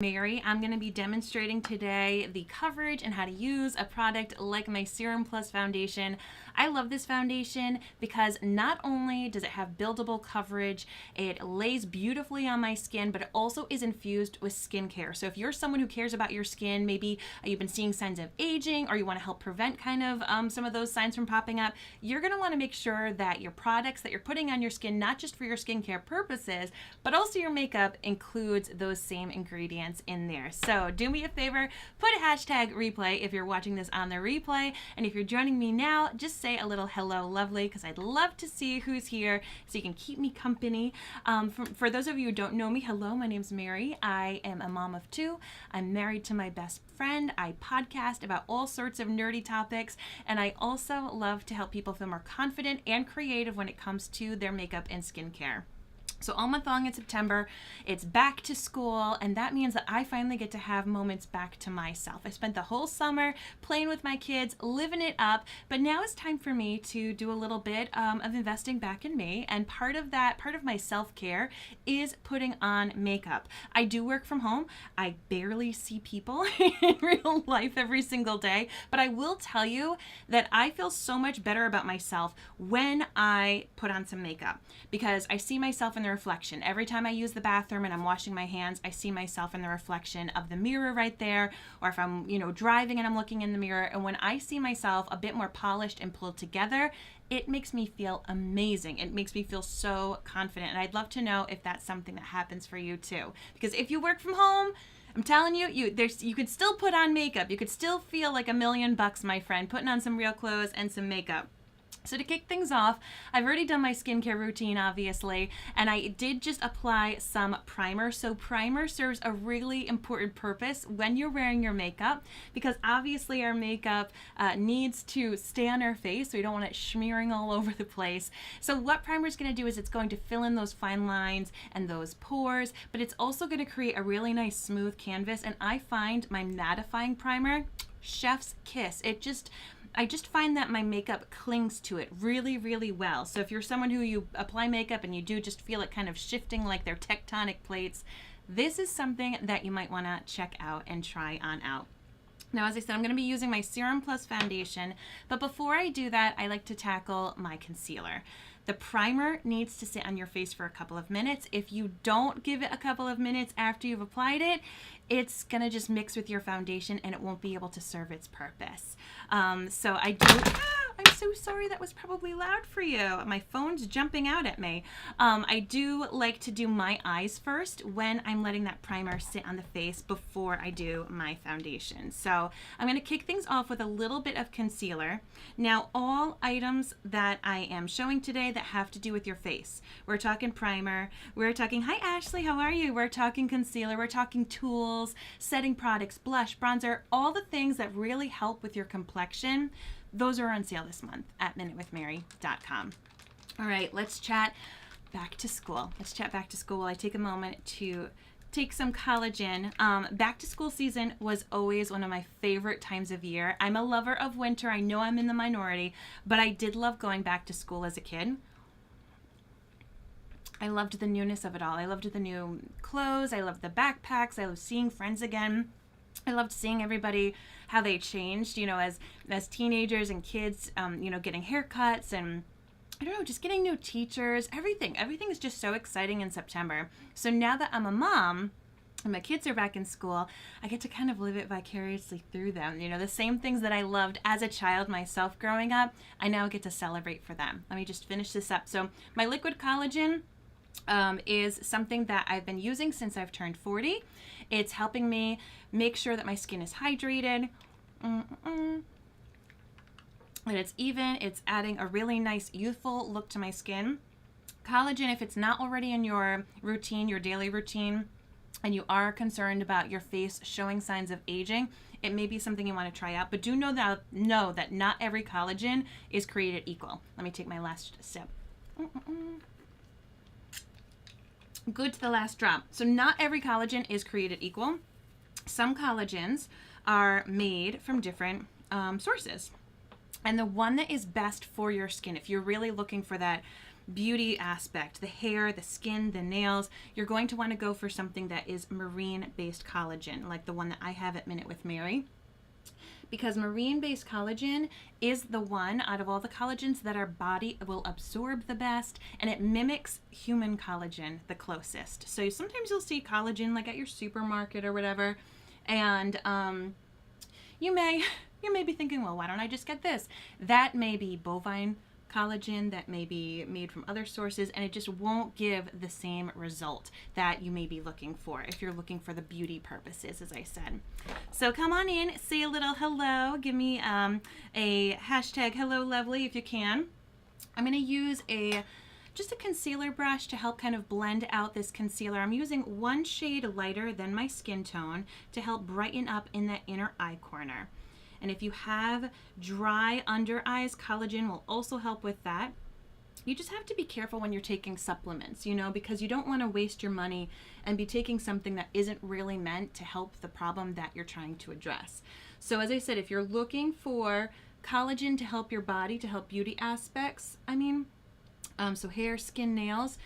Mary. I'm going to be demonstrating today the coverage and how to use a product like my Serum Plus foundation. I love this foundation because not only does it have buildable coverage, it lays beautifully on my skin, but it also is infused with skincare. So if you're someone who cares about your skin, maybe you've been seeing signs of aging or you want to help prevent kind of some of those signs from popping up, you're going to want to make sure that your products that you're putting on your skin, not just for your skincare purposes, but also your makeup, includes those same ingredients in there. So do me a favor, put a hashtag replay if you're watching this on the replay, and if you're joining me now, just say a little hello lovely, because I'd love to see who's here so you can keep me company. For those of you who don't know me, hello, my name's Mary. I am a mom of two. I'm married to my best friend. I podcast about all sorts of nerdy topics, and I also love to help people feel more confident and creative when it comes to their makeup and skincare. So all month long in September, it's back to school, and that means that I finally get to have moments back to myself. I spent the whole summer playing with my kids, living it up, but now it's time for me to do a little bit of investing back in me, and part of my self-care is putting on makeup. I do work from home. I barely see people in real life every single day, but I will tell you that I feel so much better about myself when I put on some makeup, because I see myself in the reflection. Every time I use the bathroom and I'm washing my hands, I see myself in the reflection of the mirror right there, or if I'm, driving and I'm looking in the mirror, and when I see myself a bit more polished and pulled together, it makes me feel amazing. It makes me feel so confident, and I'd love to know if that's something that happens for you too. Because if you work from home, I'm telling you, you could still put on makeup. You could still feel like $1,000,000, my friend, putting on some real clothes and some makeup. So to kick things off, I've already done my skincare routine, obviously, and I did just apply some primer. So primer serves a really important purpose when you're wearing your makeup, because obviously our makeup needs to stay on our face, so we don't want it smearing all over the place. So what primer is going to do is it's going to fill in those fine lines and those pores, but it's also going to create a really nice smooth canvas, and I find my mattifying primer, chef's kiss. I just find that my makeup clings to it really, really well. So if you're someone who you apply makeup and you do just feel it kind of shifting like they're tectonic plates, this is something that you might want to check out and try on out. Now, as I said, I'm going to be using my Serum Plus foundation, but before I do that, I like to tackle my concealer. The primer needs to sit on your face for a couple of minutes. If you don't give it a couple of minutes after you've applied it, it's going to just mix with your foundation and it won't be able to serve its purpose. I'm so sorry, that was probably loud for you. My phone's jumping out at me. I do like to do my eyes first when I'm letting that primer sit on the face before I do my foundation. So I'm going to kick things off with a little bit of concealer. Now, all items that I am showing today that have to do with your face. We're talking primer, we're talking, hi Ashley, how are you? We're talking concealer, we're talking tools, setting products, blush, bronzer, all the things that really help with your complexion. Those are on sale this month at minutewithmary.com. All right, let's chat back to school. Let's chat back to school while I take a moment to take some collagen. Back to school season was always one of my favorite times of year. I'm a lover of winter. I know I'm in the minority, but I did love going back to school as a kid. I loved the newness of it all. I loved the new clothes. I loved the backpacks. I loved seeing friends again. I loved seeing everybody, how they changed, as teenagers and kids, getting haircuts and, I don't know, just getting new teachers, everything. Everything is just so exciting in September. So now that I'm a mom and my kids are back in school, I get to kind of live it vicariously through them. The same things that I loved as a child myself growing up, I now get to celebrate for them. Let me just finish this up. So my liquid collagen is something that I've been using since I've turned 40. It's helping me make sure that my skin is hydrated, that it's even. It's adding a really nice youthful look to my skin. Collagen, if it's not already in your routine, your daily routine, and you are concerned about your face showing signs of aging, it may be something you want to try out. But do know that not every collagen is created equal. Let me take my last sip. Good to the last drop. So not every collagen is created equal. Some collagens are made from different sources. And the one that is best for your skin, if you're really looking for that beauty aspect, the hair, the skin, the nails, you're going to want to go for something that is marine-based collagen, like the one that I have at Minute with Mary. Because marine-based collagen is the one out of all the collagens that our body will absorb the best, and it mimics human collagen the closest. So sometimes you'll see collagen like at your supermarket or whatever, and you may be thinking, well, why don't I just get this? That may be bovine collagen, that may be made from other sources, and it just won't give the same result that you may be looking for if you're looking for the beauty purposes, as I said. So come on in, say a little hello, give me a hashtag hello lovely if you can. I'm going to use just a concealer brush to help kind of blend out this concealer. I'm using one shade lighter than my skin tone to help brighten up in that inner eye corner. And if you have dry under eyes, collagen will also help with that. You just have to be careful when you're taking supplements, you know, because you don't want to waste your money and be taking something that isn't really meant to help the problem that you're trying to address. So as I said, if you're looking for collagen to help your body, to help beauty aspects, so hair, skin, nails,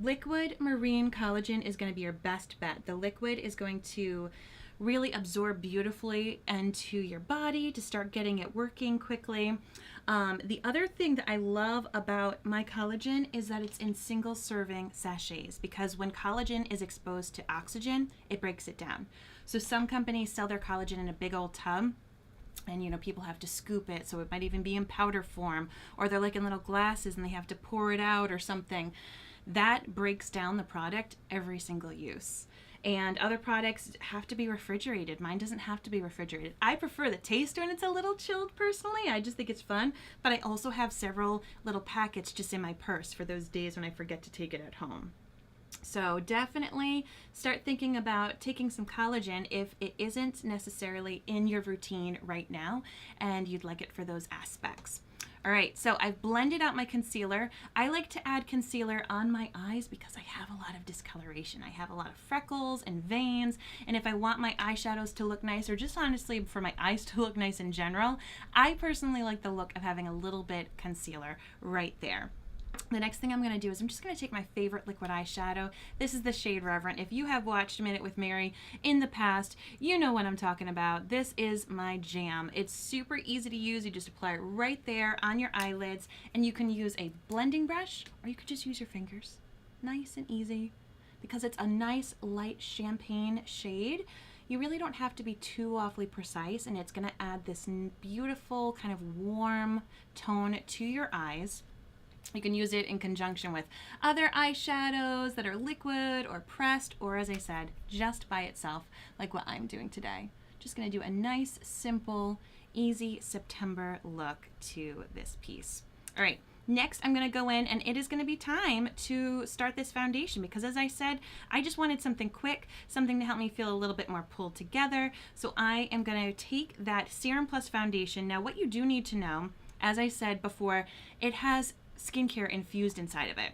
liquid marine collagen is going to be your best bet. The liquid is going to really absorb beautifully into your body to start getting it working quickly. The other thing that I love about my collagen is that it's in single serving sachets, because when collagen is exposed to oxygen, it breaks it down. So some companies sell their collagen in a big old tub, and you know, people have to scoop it, so it might even be in powder form, or they're like in little glasses and they have to pour it out or something. That breaks down the product every single use. And other products have to be refrigerated. Mine doesn't have to be refrigerated. I prefer the taste when it's a little chilled personally. I just think it's fun. But I also have several little packets just in my purse for those days when I forget to take it at home. So definitely start thinking about taking some collagen if it isn't necessarily in your routine right now and you'd like it for those aspects. All right, so I've blended out my concealer. I like to add concealer on my eyes because I have a lot of discoloration. I have a lot of freckles and veins, and if I want my eyeshadows to look nice, or just honestly for my eyes to look nice in general, I personally like the look of having a little bit concealer right there. The next thing I'm going to do is I'm just going to take my favorite liquid eyeshadow. This is the shade Reverent. If you have watched Minute with Mary in the past, you know what I'm talking about. This is my jam. It's super easy to use. You just apply it right there on your eyelids, and you can use a blending brush or you could just use your fingers. Nice and easy. Because it's a nice light champagne shade, you really don't have to be too awfully precise, and it's going to add this beautiful kind of warm tone to your eyes. You can use it in conjunction with other eyeshadows that are liquid or pressed, or as I said, just by itself, like what I'm doing today. Just going to do a nice, simple, easy September look to this piece. All right, next I'm going to go in, and it is going to be time to start this foundation because, as I said, I just wanted something quick, something to help me feel a little bit more pulled together. So I am going to take that Serum Plus foundation. Now, what you do need to know, as I said before, it has skincare infused inside of it.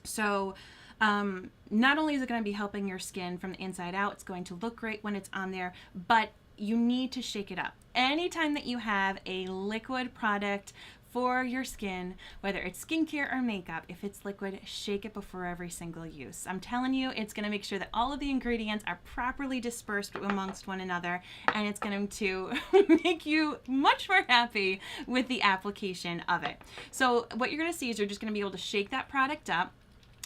So not only is it going to be helping your skin from the inside out, it's going to look great when it's on there, but you need to shake it up. Anytime that you have a liquid product for your skin, whether it's skincare or makeup, if it's liquid, shake it before every single use. I'm telling you, it's going to make sure that all of the ingredients are properly dispersed amongst one another, and it's going to make you much more happy with the application of it. So what you're going to see is you're just going to be able to shake that product up,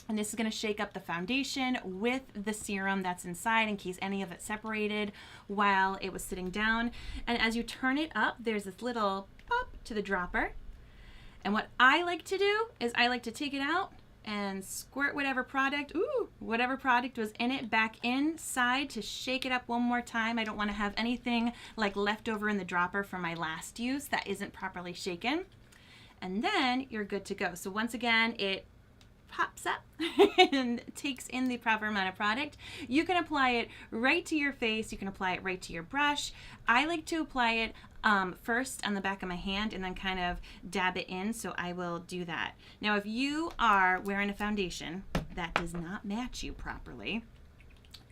and this is going to shake up the foundation with the serum that's inside in case any of it separated while it was sitting down. And as you turn it up, there's this little pop to the dropper. And what I like to do is I like to take it out and squirt whatever product was in it back inside to shake it up one more time. I don't want to have anything like left over in the dropper from my last use that isn't properly shaken. And then you're good to go. So once again, it pops up and takes in the proper amount of product. You can apply it right to your face. You can apply it right to your brush. I like to apply it first on the back of my hand and then kind of dab it in, so I will do that. Now, if you are wearing a foundation that does not match you properly,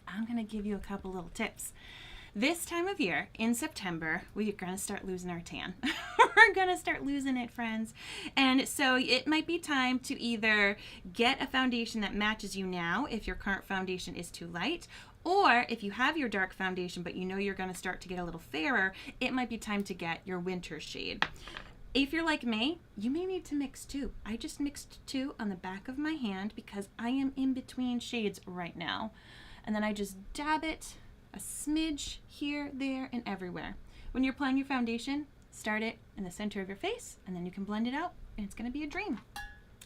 I'm going to give you a couple little tips. This time of year, in September, we're going to start losing our tan. We're going to start losing it, friends. And so it might be time to either get a foundation that matches you now if your current foundation is too light, or if you have your dark foundation but you know you're going to start to get a little fairer, it might be time to get your winter shade. If you're like me, you may need to mix two. I just mixed two on the back of my hand because I am in between shades right now. And then I just dab it a smidge here, there, and everywhere. When you're applying your foundation, start it in the center of your face, and then you can blend it out, and it's gonna be a dream.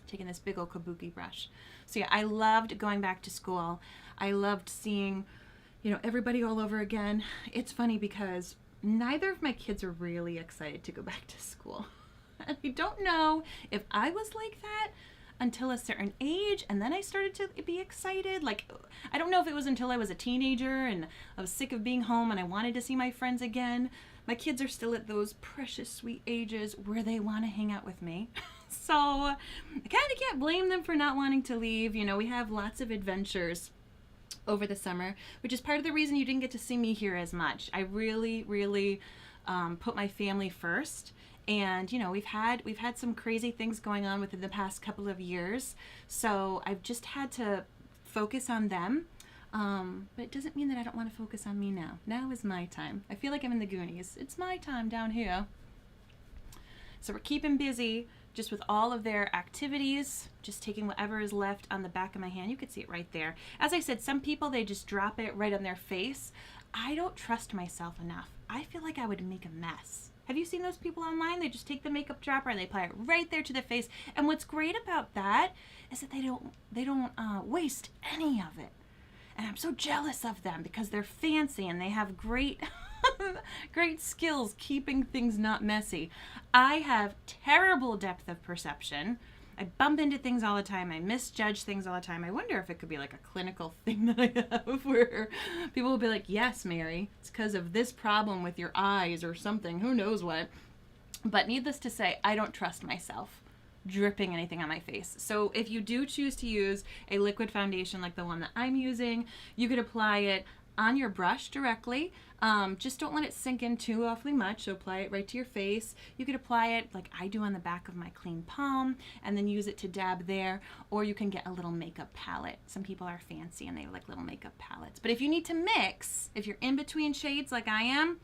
Taking this big old kabuki brush. So yeah, I loved going back to school. I loved seeing, everybody all over again. It's funny because neither of my kids are really excited to go back to school. And I don't know if I was like that until a certain age, and then I started to be excited. Like, I don't know if it was until I was a teenager and I was sick of being home and I wanted to see my friends again. My kids are still at those precious sweet ages where they want to hang out with me. So I kind of can't blame them for not wanting to leave. We have lots of adventures over the summer, which is part of the reason you didn't get to see me here as much. I really, really put my family first. And we've had some crazy things going on within the past couple of years, so I've just had to focus on them. But it doesn't mean that I don't want to focus on me now. Now is my time. I feel like I'm in the Goonies. It's my time down here. So we're keeping busy just with all of their activities, just taking whatever is left on the back of my hand. You could see it right there. As I said, some people, they just drop it right on their face. I don't trust myself enough. I feel like I would make a mess. Have you seen those people online? They just take the makeup dropper and they apply it right there to the face. And what's great about that is that they don't waste any of it. And I'm so jealous of them because they're fancy and they have great great skills keeping things not messy. I have terrible depth of perception. I bump into things all the time. I misjudge things all the time. I wonder if it could be like a clinical thing that I have where people will be like, yes, Mary, it's because of this problem with your eyes or something. Who knows what? But needless to say, I don't trust myself dripping anything on my face. So if you do choose to use a liquid foundation like the one that I'm using, you could apply it on your brush directly. Just don't let it sink in too awfully much, so apply it right to your face. You could apply it like I do on the back of my clean palm and then use it to dab there, or you can get a little makeup palette. Some people are fancy and they like little makeup palettes. But if you need to mix, if you're in between shades like I am,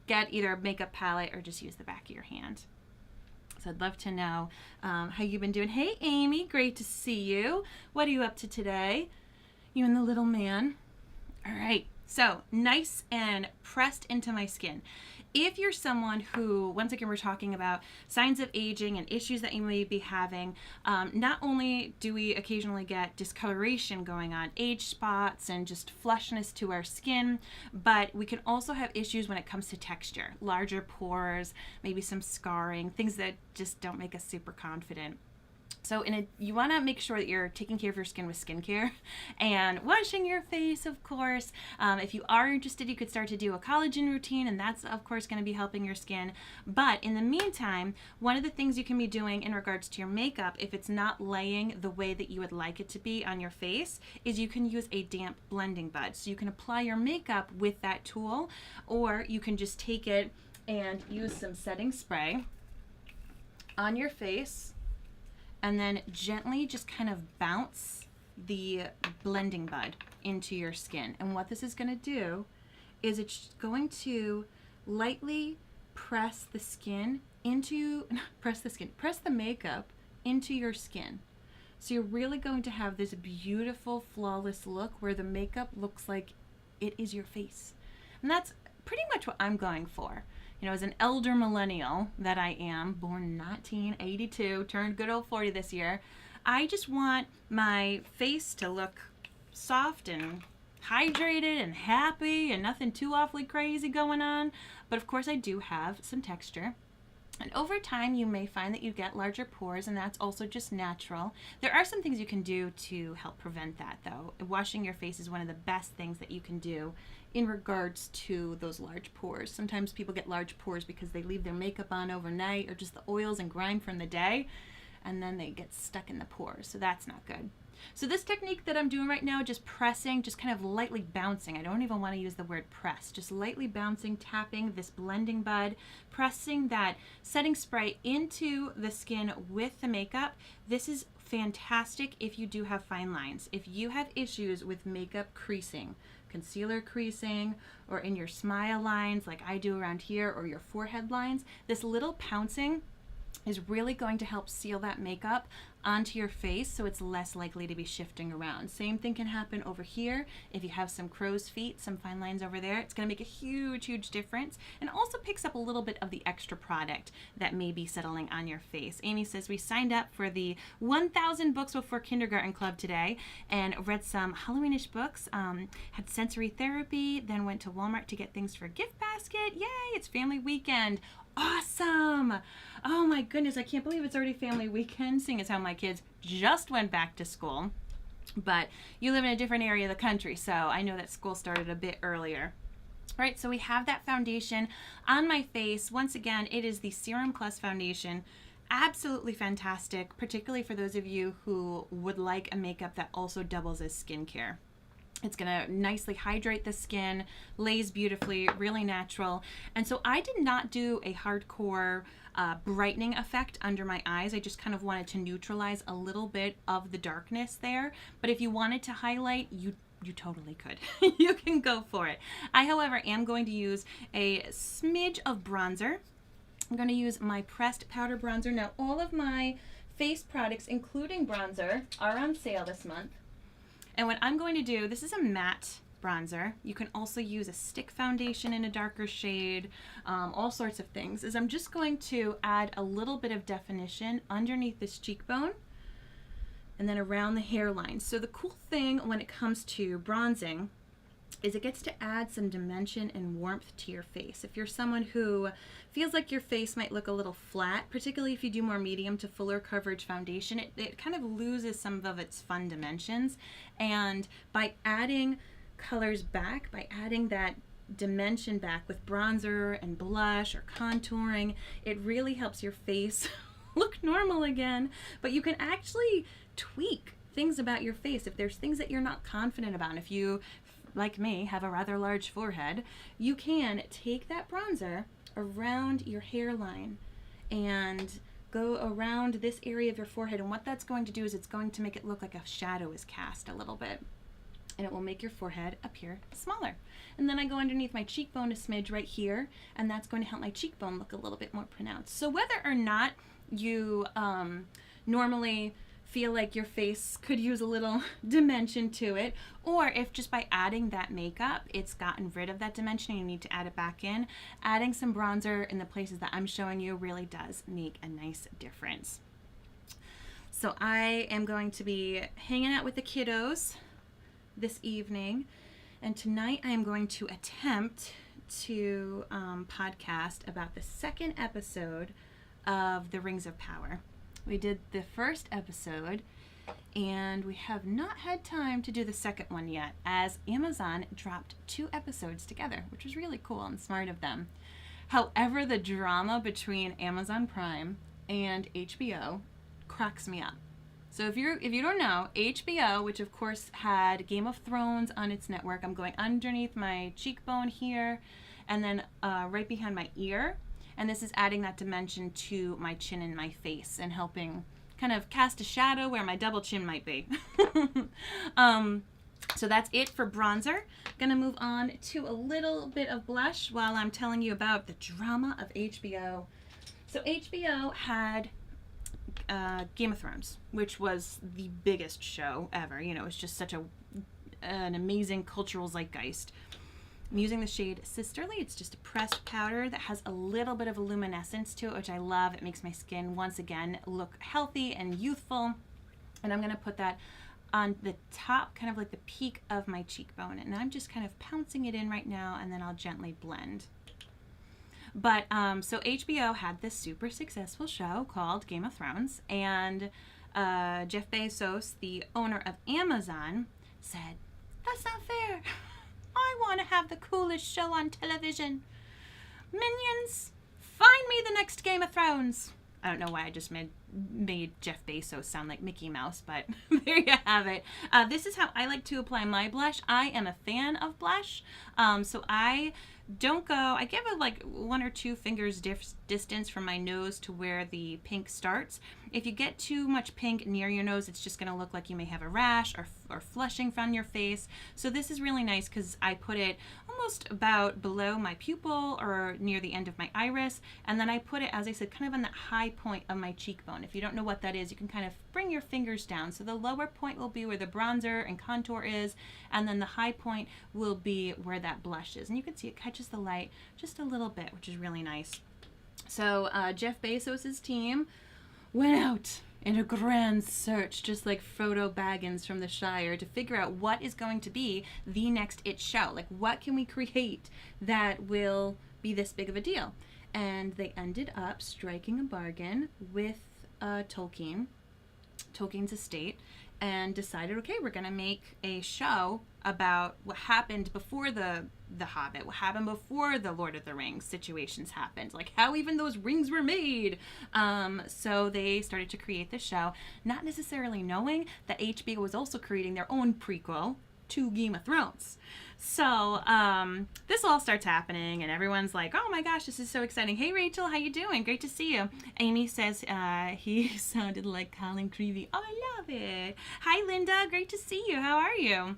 get either a makeup palette or just use the back of your hand. So I'd love to know how you've been doing. Hey, Amy, great to see you. What are you up to today? You and the little man. All right, so nice and pressed into my skin. If you're someone who, once again, we're talking about signs of aging and issues that you may be having, not only do we occasionally get discoloration going on, age spots and just flushness to our skin, but we can also have issues when it comes to texture, larger pores, maybe some scarring, things that just don't make us super confident. So you want to make sure that you're taking care of your skin with skincare and washing your face, of course. If you are interested, you could start to do a collagen routine, and that's, of course, going to be helping your skin. But in the meantime, one of the things you can be doing in regards to your makeup, if it's not laying the way that you would like it to be on your face, is you can use a damp blending bud. So you can apply your makeup with that tool, or you can just take it and use some setting spray on your face, and then gently just kind of bounce the blending bud into your skin. And what this is going to do is it's going to lightly press the makeup into your skin. So you're really going to have this beautiful, flawless look where the makeup looks like it is your face. And that's pretty much what I'm going for. As an elder millennial that I am, born 1982, turned good old 40 this year, I just want my face to look soft and hydrated and happy and nothing too awfully crazy going on. But of course I do have some texture. And over time, you may find that you get larger pores, and that's also just natural. There are some things you can do to help prevent that, though. Washing your face is one of the best things that you can do in regards to those large pores. Sometimes people get large pores because they leave their makeup on overnight or just the oils and grime from the day. and then they get stuck in the pores, so that's not good. So this technique that I'm doing right now, just pressing, just kind of lightly bouncing. I don't even want to use the word press. Just lightly bouncing, tapping this blending bud, pressing that setting spray into the skin with the makeup. This is fantastic if you do have fine lines. If you have issues with makeup creasing, concealer creasing, or in your smile lines like I do around here, or your forehead lines, this little pouncing is really going to help seal that makeup onto your face so it's less likely to be shifting around. Same thing can happen over here. If you have some crow's feet, some fine lines over there, it's going to make a huge difference, and also picks up a little bit of the extra product that may be settling on your face. Amy says, we signed up for the 1,000 Books Before Kindergarten Club today and read some Halloweenish books, had sensory therapy, then went to Walmart to get things for a gift basket. Yay, it's family weekend. Awesome. Oh my goodness, I can't believe it's already family weekend, seeing as how my kids just went back to school. But you live in a different area of the country, so I know that school started a bit earlier. All right, so we have that foundation on my face. Once again, it is the Serum Plus foundation. Absolutely fantastic, particularly for those of you who would like a makeup that also doubles as skincare. It's going to nicely hydrate the skin, lays beautifully, really natural. And so I did not do a hardcore brightening effect under my eyes. I just kind of wanted to neutralize a little bit of the darkness there. But if you wanted to highlight, you totally could. You can go for it. I, however, am going to use a smidge of bronzer. I'm going to use my pressed powder bronzer. Now, all of my face products, including bronzer, are on sale this month. And what I'm going to do, this is a matte bronzer. You can also use a stick foundation in a darker shade, all sorts of things. Is I'm just going to add a little bit of definition underneath this cheekbone and then around the hairline. So the cool thing when it comes to bronzing is it gets to add some dimension and warmth to your face. If you're someone who feels like your face might look a little flat, particularly if you do more medium to fuller coverage foundation, it kind of loses some of its fun dimensions. And by adding colors back, by adding that dimension back with bronzer and blush or contouring, it really helps your face look normal again. But you can actually tweak things about your face if there's things that you're not confident about. And if you, like me, have a rather large forehead, you can take that bronzer around your hairline and go around this area of your forehead, and what that's going to do is it's going to make it look like a shadow is cast a little bit, and it will make your forehead appear smaller. And then I go underneath my cheekbone a smidge right here, and that's going to help my cheekbone look a little bit more pronounced. So whether or not you normally feel like your face could use a little dimension to it, or if just by adding that makeup it's gotten rid of that dimension and you need to add it back in, adding some bronzer in the places that I'm showing you really does make a nice difference. So I am going to be hanging out with the kiddos this evening, and tonight I am going to attempt to podcast about the second episode of The Rings of Power. We did the first episode, and we have not had time to do the second one yet, as Amazon dropped 2 episodes together, which was really cool and smart of them. However, the drama between Amazon Prime and HBO cracks me up. So if you don't know, HBO, which of course had Game of Thrones on its network, I'm going underneath my cheekbone here, and then right behind my ear. And this is adding that dimension to my chin and my face and helping kind of cast a shadow where my double chin might be. So that's it for bronzer. Gonna move on to a little bit of blush while I'm telling you about the drama of HBO. So HBO had Game of Thrones, which was the biggest show ever. You know, it's just such an amazing cultural zeitgeist. I'm using the shade Sisterly. It's just a pressed powder that has a little bit of a luminescence to it, which I love. It makes my skin, once again, look healthy and youthful. And I'm going to put that on the top, kind of like the peak of my cheekbone. And I'm just kind of pouncing it in right now, and then I'll gently blend. But so HBO had this super successful show called Game of Thrones, and Jeff Bezos, the owner of Amazon, said, "That's not fair. I want to have the coolest show on television. Minions, find me the next Game of Thrones." I don't know why I just made made Jeff Bezos sound like Mickey Mouse, but there you have it. This is how I like to apply my blush. I am a fan of blush, so I give it like 1 or 2 fingers distance from my nose to where the pink starts. If you get too much pink near your nose, it's just going to look like you may have a rash or flushing from your face. So this is really nice because I put it almost about below my pupil or near the end of my iris, and then I put it, as I said, kind of on that high point of my cheekbone. If you don't know what that is, you can kind of bring your fingers down. So the lower point will be where the bronzer and contour is, and then the high point will be where that blush is. And you can see it catches the light just a little bit, which is really nice. So Jeff Bezos's team went out in a grand search, just like Frodo Baggins from the Shire, to figure out what is going to be the next It show. Like, what can we create that will be this big of a deal? And they ended up striking a bargain with Tolkien's estate, and decided, okay, we're going to make a show about what happened before the Hobbit, what happened before the Lord of the Rings situations happened, like how even those rings were made. So they started to create the show, not necessarily knowing that HBO was also creating their own prequel to Game of Thrones. So this all starts happening, and everyone's like, oh my gosh, this is so exciting. Hey Rachel, how you doing? Great to see you. Amy says he sounded like Colin Creevy. Oh, I love it. Hi Linda, great to see you. How are you?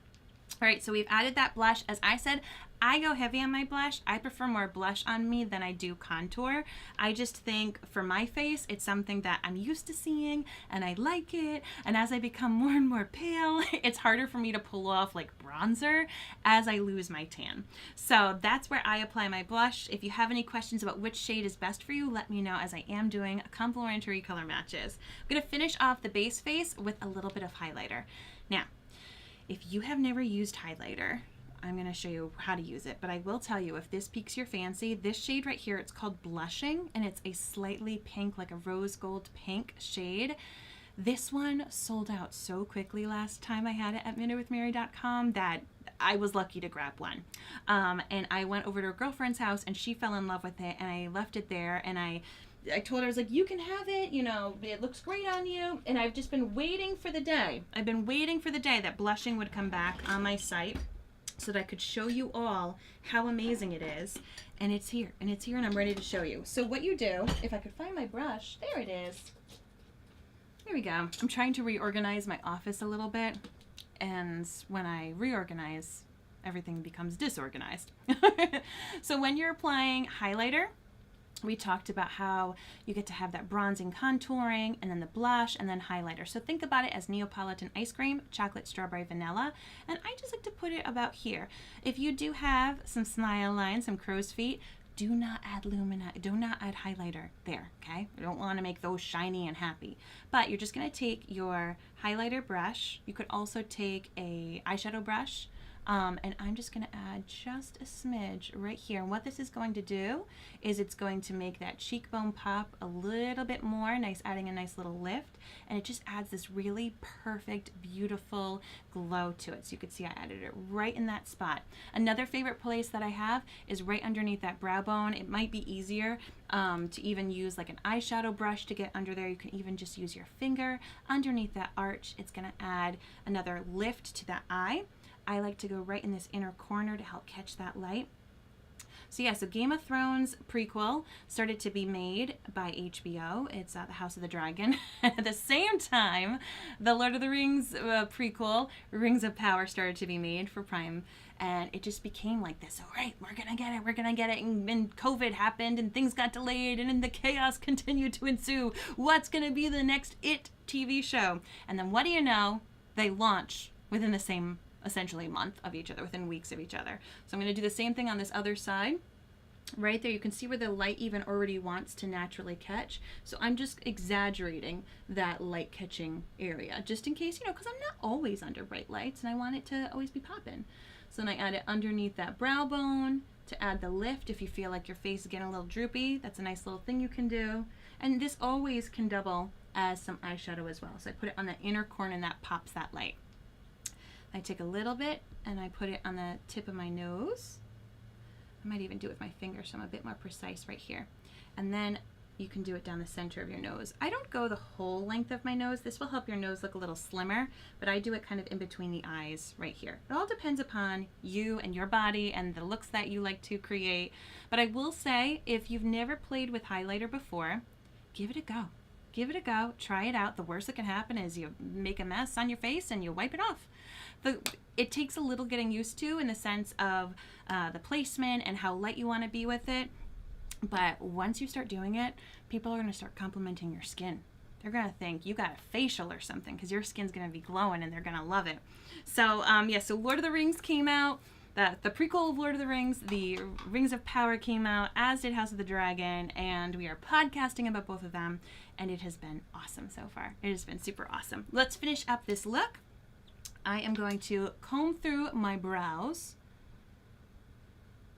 All right, so we've added that blush. As I said, I go heavy on my blush. I prefer more blush on me than I do contour. I just think for my face, it's something that I'm used to seeing and I like it. And as I become more and more pale, it's harder for me to pull off like bronzer as I lose my tan. So that's where I apply my blush. If you have any questions about which shade is best for you, let me know, as I am doing complementary color matches. I'm gonna finish off the base face with a little bit of highlighter. Now, if you have never used highlighter, I'm going to show you how to use it, but I will tell you, if this piques your fancy, this shade right here, it's called Blushing, and it's a slightly pink, like a rose gold pink shade. This one sold out so quickly last time I had it at minutewithmary.com that I was lucky to grab one. And I went over to a girlfriend's house and she fell in love with it, and I left it there, and I told her, I was like, you can have it, you know, it looks great on you. And I've just been waiting for the day. I've been waiting for the day that Blushing would come back on my site, so that I could show you all how amazing it is. And it's here, and I'm ready to show you. So what you do, if I could find my brush, there it is. There we go. I'm trying to reorganize my office a little bit, and when I reorganize, everything becomes disorganized. So when you're applying highlighter, we talked about how you get to have that bronzing, contouring, and then the blush, and then highlighter. So think about it as Neapolitan ice cream, chocolate, strawberry, vanilla, and I just like to put it about here. If you do have some smile lines, some crow's feet, do not add do not add highlighter there, okay? You don't want to make those shiny and happy. But you're just going to take your highlighter brush. You could also take a eyeshadow brush, and I'm just going to add just a smidge right here. And what this is going to do is it's going to make that cheekbone pop a little bit more, adding a nice little lift, and it just adds this really perfect, beautiful glow to it. So you can see I added it right in that spot. Another favorite place that I have is right underneath that brow bone. It might be easier to even use like an eyeshadow brush to get under there. You can even just use your finger underneath that arch. It's going to add another lift to that eye. I like to go right in this inner corner to help catch that light. So yeah, so Game of Thrones prequel started to be made by HBO. It's The House of the Dragon. At the same time, the Lord of the Rings prequel, Rings of Power, started to be made for Prime. And it just became like this. All right, we're going to get it. And COVID happened and things got delayed, and then the chaos continued to ensue. What's going to be the next It TV show? And then what do you know? They launch within the same essentially month of each other, within weeks of each other. So I'm going to do the same thing on this other side. Right there, you can see where the light even already wants to naturally catch. So I'm just exaggerating that light catching area, just in case, because I'm not always under bright lights and I want it to always be popping. So then I add it underneath that brow bone to add the lift. If you feel like your face is getting a little droopy, that's a nice little thing you can do. And this always can double as some eyeshadow as well. So I put it on the inner corner and that pops that light. I take a little bit and I put it on the tip of my nose. I might even do it with my finger, so I'm a bit more precise right here. And then you can do it down the center of your nose. I don't go the whole length of my nose. This will help your nose look a little slimmer, but I do it kind of in between the eyes right here. It all depends upon you and your body and the looks that you like to create. But I will say, if you've never played with highlighter before, give it a go. Give it a go. Try it out. The worst that can happen is you make a mess on your face and you wipe it off. It takes a little getting used to in the sense of the placement and how light you want to be with it. But once you start doing it, people are going to start complimenting your skin. They're going to think you got a facial or something because your skin's going to be glowing and they're going to love it. So, so Lord of the Rings came out. The prequel of Lord of the Rings, the Rings of Power came out, as did House of the Dragon, and we are podcasting about both of them, and it has been awesome so far. It has been super awesome. Let's finish up this look. I am going to comb through my brows.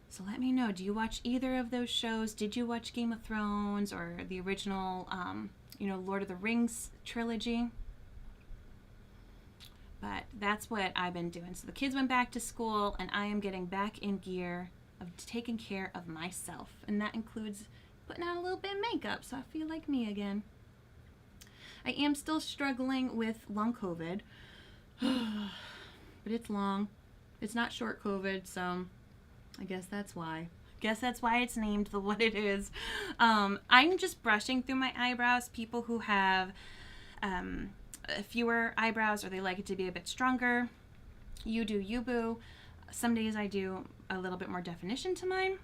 So let me know, do you watch either of those shows? Did you watch Game of Thrones or the original, Lord of the Rings trilogy? But that's what I've been doing. So the kids went back to school and I am getting back in gear of taking care of myself. And that includes putting on a little bit of makeup so I feel like me again. I am still struggling with long COVID, but it's long. It's not short COVID, so I guess that's why. It's named what it is. I'm just brushing through my eyebrows. People who have fewer eyebrows or they like it to be a bit stronger, you do you, boo. Some days I do a little bit more definition to mine,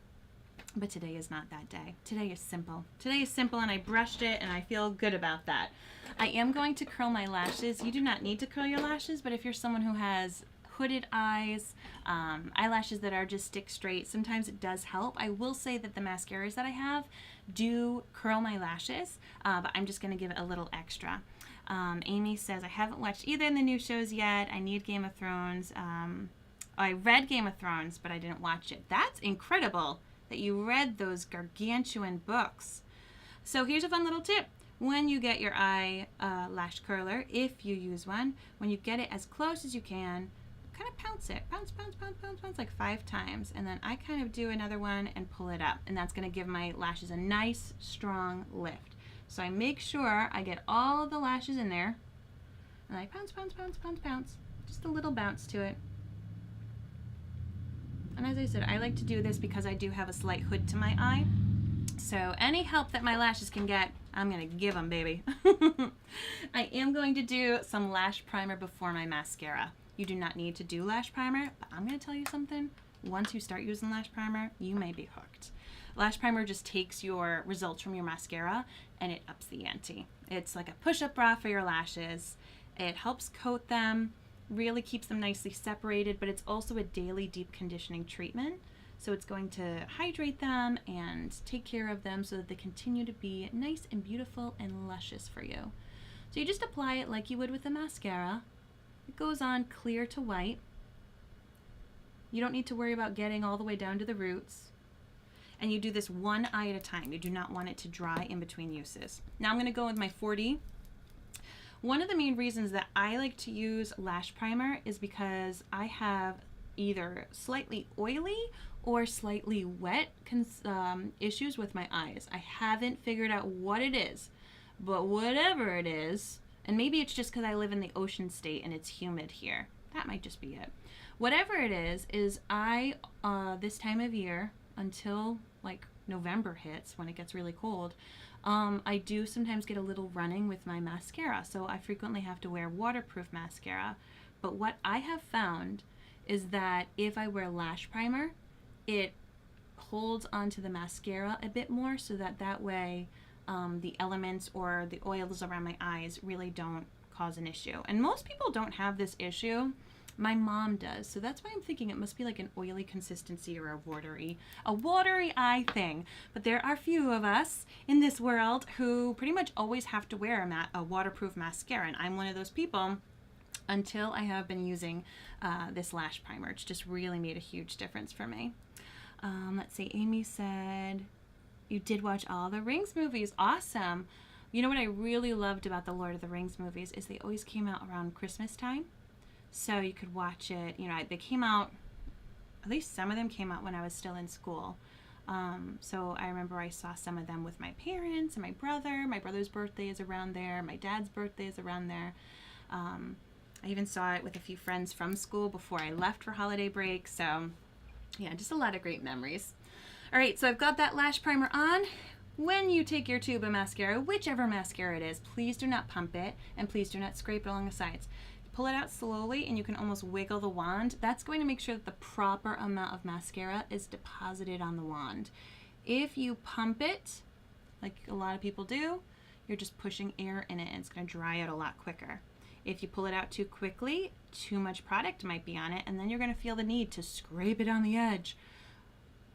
but today is not that day. Today is simple. And I brushed it and I feel good about that. I am going to curl my lashes. You do not need to curl your lashes, but if you're someone who has hooded eyes, eyelashes that are just stick straight, sometimes it does help. I will say that the mascaras that I have do curl my lashes, but I'm just going to give it a little extra. Amy says, I haven't watched either of the new shows yet. I need Game of Thrones. I read Game of Thrones, but I didn't watch it. That's incredible that you read those gargantuan books. So here's a fun little tip. When you get your eye lash curler, if you use one, when you get it as close as you can, kind of pounce it. Pounce like 5 times. And then I kind of do another one and pull it up. And that's going to give my lashes a nice, strong lift. So I make sure I get all of the lashes in there. And I pounce. Just a little bounce to it. And as I said, I like to do this because I do have a slight hood to my eye. So any help that my lashes can get, I'm going to give them, baby. I am going to do some lash primer before my mascara. You do not need to do lash primer, but I'm going to tell you something. Once you start using lash primer, you may be hooked. Lash primer just takes your results from your mascara and it ups the ante. It's like a push-up bra for your lashes. It helps coat them, really keeps them nicely separated, but it's also a daily deep conditioning treatment. So it's going to hydrate them and take care of them so that they continue to be nice and beautiful and luscious for you. So you just apply it like you would with a mascara. It goes on clear to white. You don't need to worry about getting all the way down to the roots. And you do this one eye at a time. You do not want it to dry in between uses. Now I'm going to go with my 4D. One of the main reasons that I like to use lash primer is because I have either slightly oily or slightly wet issues with my eyes. I haven't figured out what it is, but whatever it is, and maybe it's just because I live in the ocean state and it's humid here. That might just be it. Whatever it is I, this time of year, until like November hits when it gets really cold, I do sometimes get a little running with my mascara, so I frequently have to wear waterproof mascara. But what I have found is that if I wear lash primer, it holds onto the mascara a bit more so that way the elements or the oils around my eyes really don't cause an issue. And most people don't have this issue. My mom does, so that's why I'm thinking it must be like an oily consistency or a watery eye thing. But there are few of us in this world who pretty much always have to wear a waterproof mascara, and I'm one of those people until I have been using this lash primer. It's just really made a huge difference for me. Let's see, Amy said, you did watch all the Rings movies. Awesome. You know what I really loved about the Lord of the Rings movies is they always came out around Christmas time. So you could watch it, they came out, at least some of them came out when I was still in school. So I remember I saw some of them with my parents and my brother. My brother's birthday is around there. My dad's birthday is around there. I even saw it with a few friends from school before I left for holiday break. So yeah, just a lot of great memories. All right, so I've got that lash primer on. When you take your tube of mascara, whichever mascara it is, please do not pump it and please do not scrape it along the sides. Pull it out slowly and you can almost wiggle the wand. That's going to make sure that the proper amount of mascara is deposited on the wand. If you pump it, like a lot of people do, you're just pushing air in it and it's going to dry out a lot quicker. If you pull it out too quickly, too much product might be on it, and then you're going to feel the need to scrape it on the edge.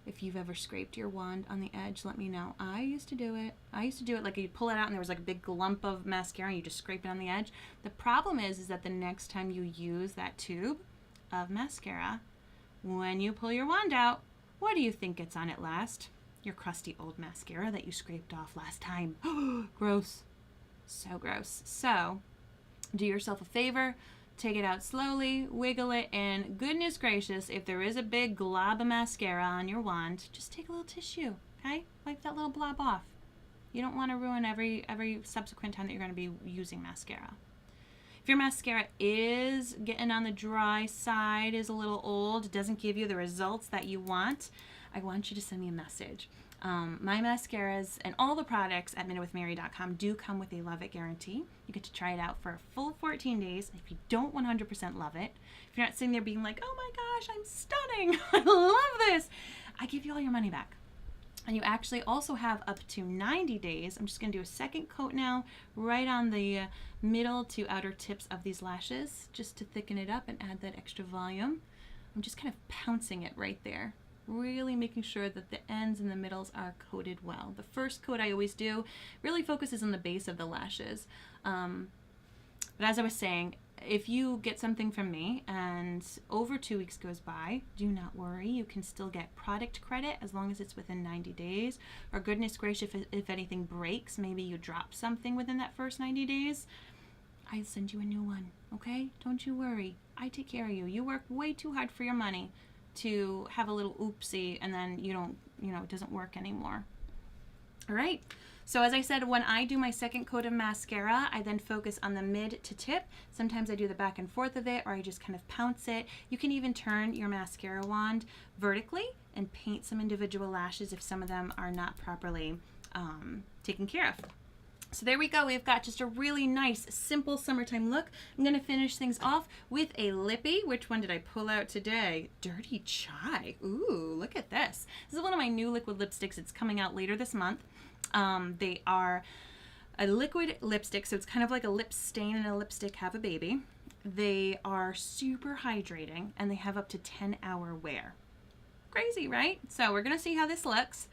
If you've ever scraped your wand on the edge, let me know. I used to do it. Like you pull it out and there was like a big lump of mascara and you just scrape it on the edge. The problem is that the next time you use that tube of mascara, when you pull your wand out, what do you think gets on it last? Your crusty old mascara that you scraped off last time. Gross. So gross. So do yourself a favor. Take it out slowly, wiggle it, and goodness gracious, if there is a big glob of mascara on your wand, just take a little tissue, okay? Wipe that little blob off. You don't want to ruin every subsequent time that you're going to be using mascara. If your mascara is getting on the dry side, is a little old, doesn't give you the results that you want, I want you to send me a message. My mascaras and all the products at minutewithmary.com do come with a love it guarantee. You get to try it out for a full 14 days. If you don't 100% love it, if you're not sitting there being like, oh my gosh, I'm stunning, I love this, I give you all your money back. And you actually also have up to 90 days. I'm just going to do a second coat now, right on the middle to outer tips of these lashes, just to thicken it up and add that extra volume. I'm just kind of pouncing it right there. Really making sure that the ends and the middles are coated well. The first coat I always do really focuses on the base of the lashes. But as I was saying, if you get something from me and over 2 weeks goes by, do not worry. You can still get product credit as long as it's within 90 days. Or goodness gracious, if anything breaks, maybe you drop something within that first 90 days, I'll send you a new one, okay? Don't you worry. I take care of you. You work way too hard for your money to have a little oopsie and then it doesn't work anymore. All right. So as I said, when I do my second coat of mascara, I then focus on the mid to tip. Sometimes I do the back and forth of it, or I just kind of pounce it. You can even turn your mascara wand vertically and paint some individual lashes if some of them are not properly taken care of. So there we go. We've got just a really nice, simple summertime look. I'm going to finish things off with a lippy. Which one did I pull out today? Dirty Chai. Ooh, look at this. This is one of my new liquid lipsticks. It's coming out later this month. They are a liquid lipstick, so it's kind of like a lip stain and a lipstick have a baby. They are super hydrating, and they have up to 10-hour wear. Crazy, right? So we're going to see how this looks.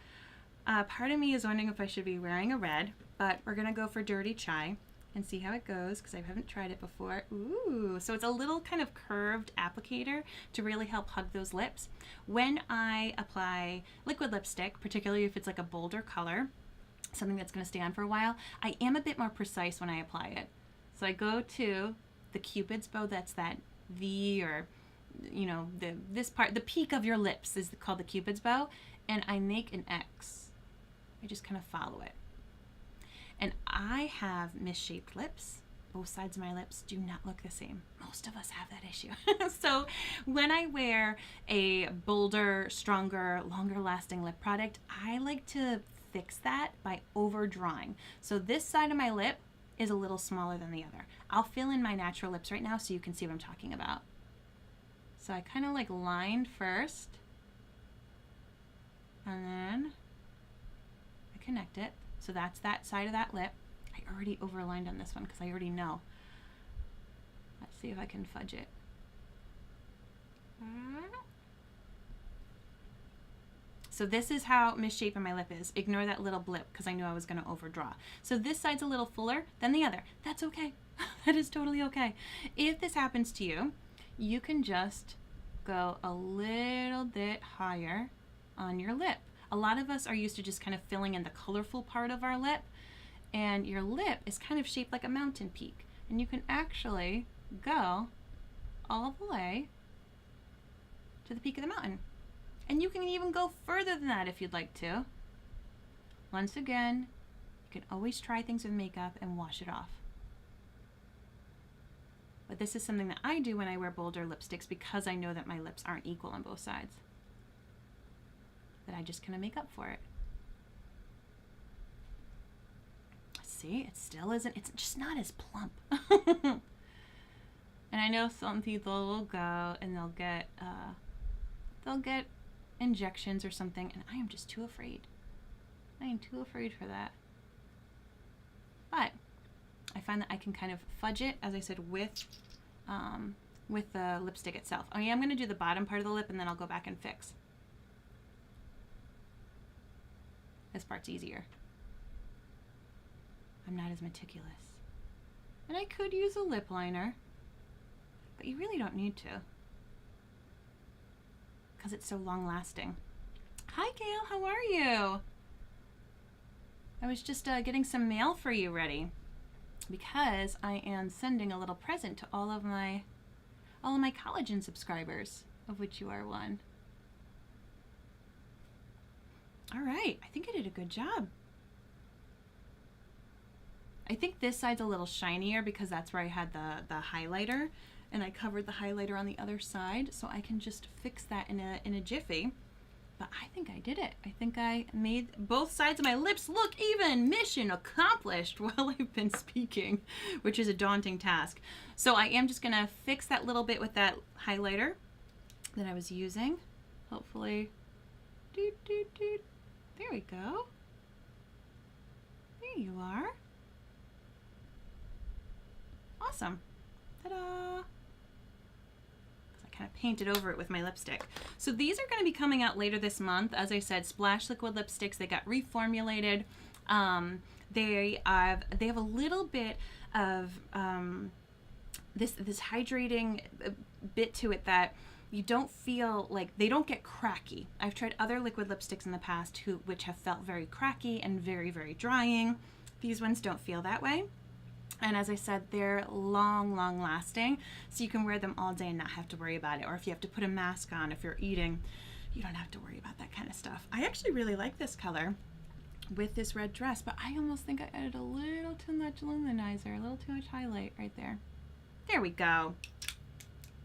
Part of me is wondering if I should be wearing a red, but we're going to go for Dirty Chai and see how it goes because I haven't tried it before. Ooh, so it's a little kind of curved applicator to really help hug those lips. When I apply liquid lipstick, particularly if it's like a bolder color, something that's going to stay on for a while, I am a bit more precise when I apply it. So I go to the Cupid's bow, that's that V, or this part, the peak of your lips is called the Cupid's bow, and I make an X. I just kind of follow it. And I have misshaped lips. Both sides of my lips do not look the same. Most of us have that issue. So when I wear a bolder, stronger, longer lasting lip product, I like to fix that by overdrawing. So this side of my lip is a little smaller than the other. I'll fill in my natural lips right now so you can see what I'm talking about. So I kind of like lined first, and then I connect it. So that's that side of that lip. I already overlined on this one because I already know. Let's see if I can fudge it. So this is how misshapen my lip is. Ignore that little blip because I knew I was going to overdraw. So this side's a little fuller than the other. That's okay. That is totally okay. If this happens to you, you can just go a little bit higher on your lip. A lot of us are used to just kind of filling in the colorful part of our lip, and your lip is kind of shaped like a mountain peak. And you can actually go all the way to the peak of the mountain. And you can even go further than that if you'd like to. Once again, you can always try things with makeup and wash it off. But this is something that I do when I wear bolder lipsticks because I know that my lips aren't equal on both sides. That I just kind of make up for it. See, it still isn't, it's just not as plump. And I know some people will go and they'll get injections or something, and I am just too afraid. I am too afraid for that. But I find that I can kind of fudge it, as I said, with the lipstick itself. I am going to do the bottom part of the lip, and then I'll go back and fix. This part's easier. I'm not as meticulous. And I could use a lip liner, but you really don't need to, because it's so long lasting. Hi Gail, how are you? I was just getting some mail for you ready, because I am sending a little present to all of my collagen subscribers, of which you are one. All right, I think I did a good job. I think this side's a little shinier because that's where I had the highlighter, and I covered the highlighter on the other side, so I can just fix that in a jiffy. But I think I did it. I think I made both sides of my lips look even. Mission accomplished while I've been speaking, which is a daunting task. So I am just gonna fix that little bit with that highlighter that I was using. Hopefully, there we go. There you are. Awesome. Ta-da! I kind of painted over it with my lipstick. So these are going to be coming out later this month. As I said, Splash Liquid lipsticks. They got reformulated. They have a little bit of this hydrating bit to it that you don't feel like, they don't get cracky. I've tried other liquid lipsticks in the past which have felt very cracky and very, very drying. These ones don't feel that way. And as I said, they're long lasting, so you can wear them all day and not have to worry about it. Or if you have to put a mask on, if you're eating, you don't have to worry about that kind of stuff. I actually really like this color with this red dress, but I almost think I added a little too much luminizer, a little too much highlight right there. There we go.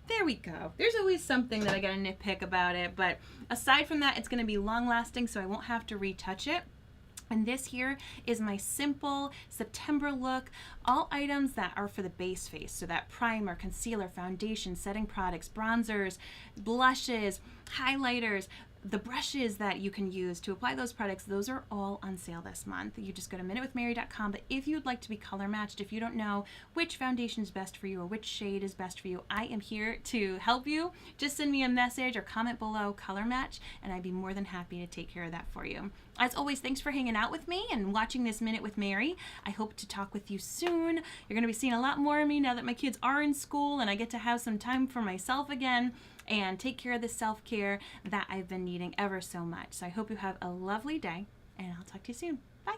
There we go. There's always something that I gotta nitpick about it, but aside from that, it's gonna be long lasting, so I won't have to retouch it. And this here is my simple September look. All items that are for the base face. So that primer, concealer, foundation, setting products, bronzers, blushes, highlighters, the brushes that you can use to apply those products, those are all on sale this month. You just go to minutewithmary.com. But if you'd like to be color matched, if you don't know which foundation is best for you or which shade is best for you, I am here to help you. Just send me a message or comment below color match, and I'd be more than happy to take care of that for you. As always, thanks for hanging out with me and watching this Minute with Mary. I hope to talk with you soon. You're going to be seeing a lot more of me now that my kids are in school and I get to have some time for myself again and take care of the self-care that I've been needing ever so much. So I hope you have a lovely day, and I'll talk to you soon. Bye.